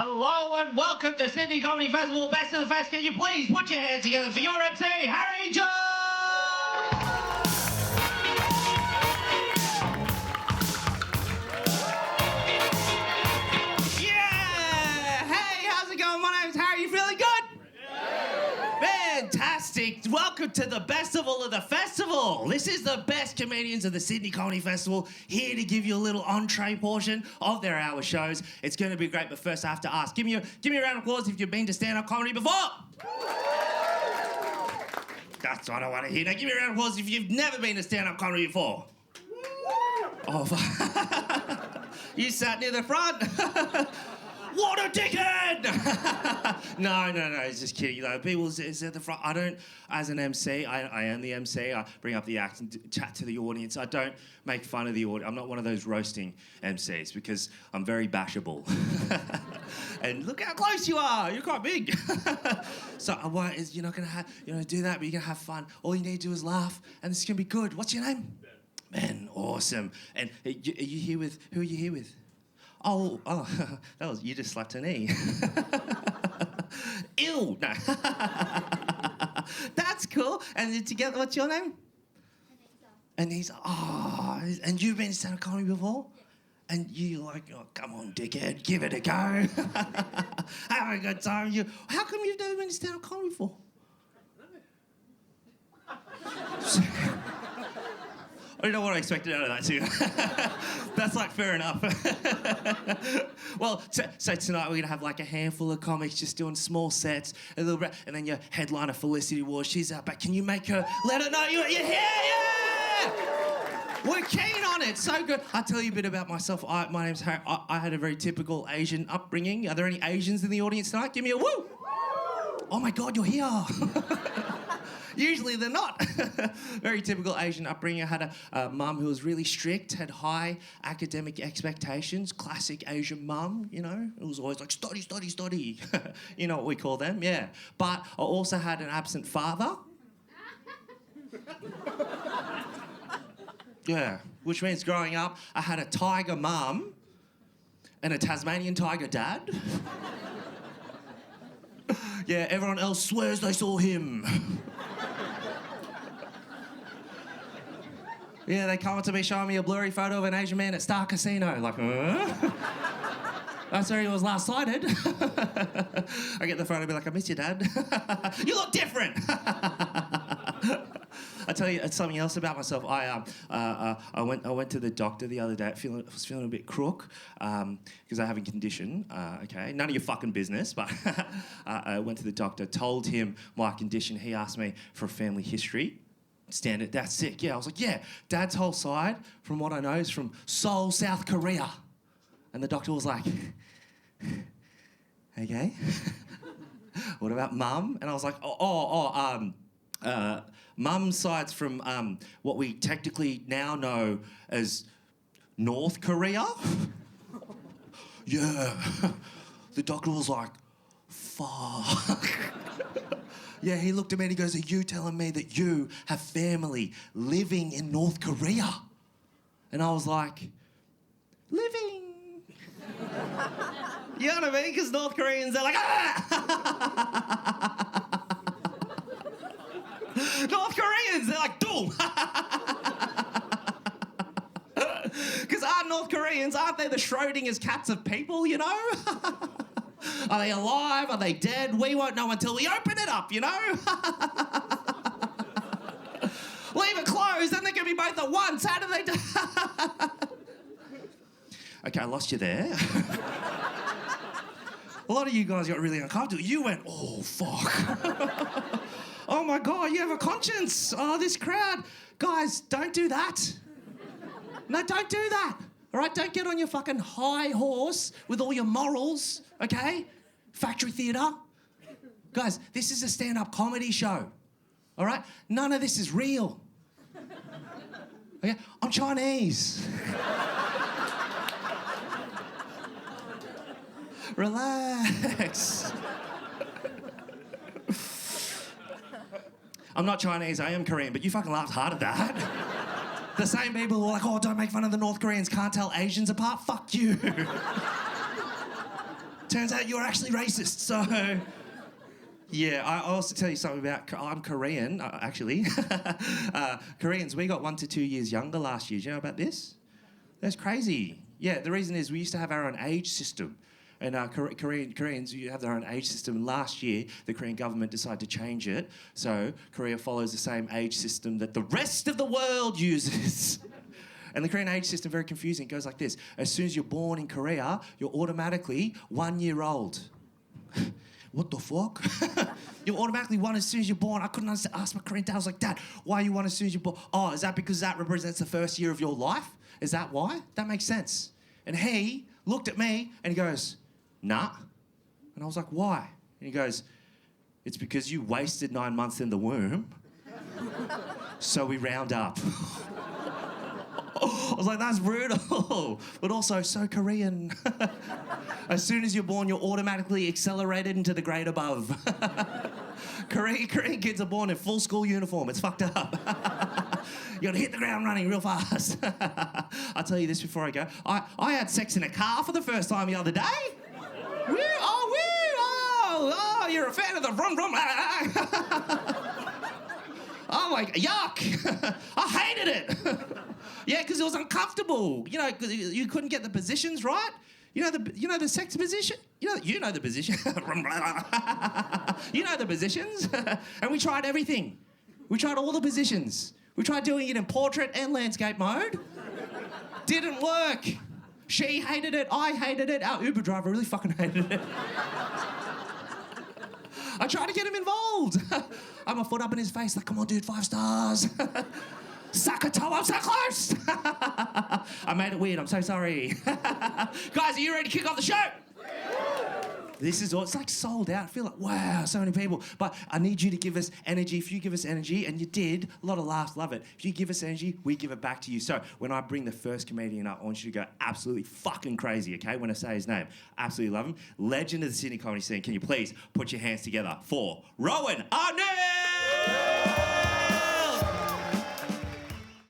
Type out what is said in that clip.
Hello and welcome to Sydney Comedy Festival Best of the Fest. Can you please put your hands together for your MC, Harry Jones? Yeah! Hey, how's it going? My name's Harry. You feeling good? Fantastic. Welcome to the Bestival of the Festival. This is the best comedians of the Sydney Comedy Festival here to give you a little entree portion of their hour shows. It's going to be great, but first I have to ask, give me a round of applause if you've been to stand-up comedy before. That's what I want to hear. Now give me a round of applause if you've never been to stand-up comedy before. Oh, you sat near the front. What a dickhead! No, it's just kidding. Like, people is at the front. I don't, as an MC, I am the MC. I bring up the act and chat to the audience. I don't make fun of the audience. I'm not one of those roasting MCs because I'm very bashable. And look how close you are. You're quite big. So you're not gonna do that, but you're gonna have fun. All you need to do is laugh, and this is gonna be good. What's your name? Ben. Awesome. And are you here with? Who are you here with? Oh, that was, you just slapped a knee. Ew, no. That's cool. And together, what's your name? Anissa. And you've been to stand-up comedy before? And you're like, oh, come on, dickhead, give it a go. Have a good time. How come you've never been to stand-up comedy before? I don't know what I expected out of that too. That's like fair enough. Well, so tonight we're gonna have like a handful of comics just doing small sets, and then your headliner Felicity Ward, she's out back. Can you make her let her know you're here? Yeah! We're keen on it. So good. I'll tell you a bit about myself. My name's Harry. I had a very typical Asian upbringing. Are there any Asians in the audience tonight? Give me a woo! Oh my God, you're here. Usually they're not. Very typical Asian upbringing. I had a mum who was really strict, had high academic expectations. Classic Asian mum, you know. It was always like, study, study, study. You know what we call them, yeah. But I also had an absent father. Yeah, which means growing up, I had a tiger mum and a Tasmanian tiger dad. Yeah, everyone else swears they saw him. Yeah, they come up to me showing me a blurry photo of an Asian man at Star Casino. Like, that's where he was last sighted. I get the photo and be like, I miss you, Dad. You look different. I tell you something else about myself. I went to the doctor the other day. I was feeling a bit crook because I have a condition. Okay, none of your fucking business. But I went to the doctor, told him my condition. He asked me for a family history. Standard, that's sick. Yeah, I was like, yeah. Dad's whole side, from what I know, is from Seoul, South Korea. And the doctor was like, okay. What about Mum? And I was like, Mum's side's from what we technically now know as North Korea. Yeah. The doctor was like, fuck. Yeah, he looked at me and he goes, are you telling me that you have family living in North Korea? And I was like, living. You know what I mean? Because North Koreans, they're like, ah! North Koreans, they're like, doom. Because our North Koreans, aren't they the Schrodinger's cats of people, you know? Are they alive? Are they dead? We won't know until we open it up, you know? Leave it closed, then they can be both at once. How do they do? Okay, I lost you there. A lot of you guys got really uncomfortable. You went, oh, fuck. Oh, my God, you have a conscience. Oh, this crowd. Guys, don't do that. No, don't do that. All right, don't get on your fucking high horse with all your morals, okay? Factory theatre. Guys, this is a stand-up comedy show, all right? None of this is real. Okay? I'm Chinese. Relax. I'm not Chinese, I am Korean, but you fucking laughed hard at that. The same people who are like, oh, don't make fun of the North Koreans, can't tell Asians apart. Fuck you. Turns out you're actually racist. So, yeah, I also tell you something about, I'm Korean, actually. Koreans, we got 1 to 2 years younger last year. Do you know about this? That's crazy. Yeah, the reason is we used to have our own age system. And Koreans, you have their own age system. And last year, the Korean government decided to change it. So Korea follows the same age system that the rest of the world uses. And the Korean age system, very confusing. It goes like this. As soon as you're born in Korea, you're automatically 1 year old. What the fuck? You're automatically 1 as soon as you're born. I couldn't ask my Korean dad. I was like, Dad, why are you 1 as soon as you're born? Oh, is that because that represents the first year of your life? Is that why? That makes sense. And he looked at me and he goes, nah. And I was like, why? And he goes, it's because you wasted 9 months in the womb, so we round up. I was like, that's brutal, but also so Korean. As soon as you're born, you're automatically accelerated into the grade above. Korean kids are born in full school uniform. It's fucked up. You gotta hit the ground running real fast. I'll tell you this before I go. I had sex in a car for the first time the other day. Oh, you're a fan of the vroom vroom. Oh my, yuck. I hated it. Yeah, because it was uncomfortable. You know, 'cause you couldn't get the positions right. You know the sex position? You know the position. You know the positions. And we tried everything. We tried all the positions. We tried doing it in portrait and landscape mode. Didn't work. She hated it. I hated it. Our Uber driver really fucking hated it. I tried to get him involved. I had my foot up in his face, like, come on, dude, 5 stars. Suck a toe, I'm so close. I made it weird, I'm so sorry. Guys, are you ready to kick off the show? This is all, it's like sold out. I feel like, wow, so many people. But I need you to give us energy. If you give us energy, and you did, a lot of laughs, love it. If you give us energy, we give it back to you. So when I bring the first comedian up, I want you to go absolutely fucking crazy, okay? When I say his name. Absolutely love him. Legend of the Sydney comedy scene. Can you please put your hands together for Rowan Arnett?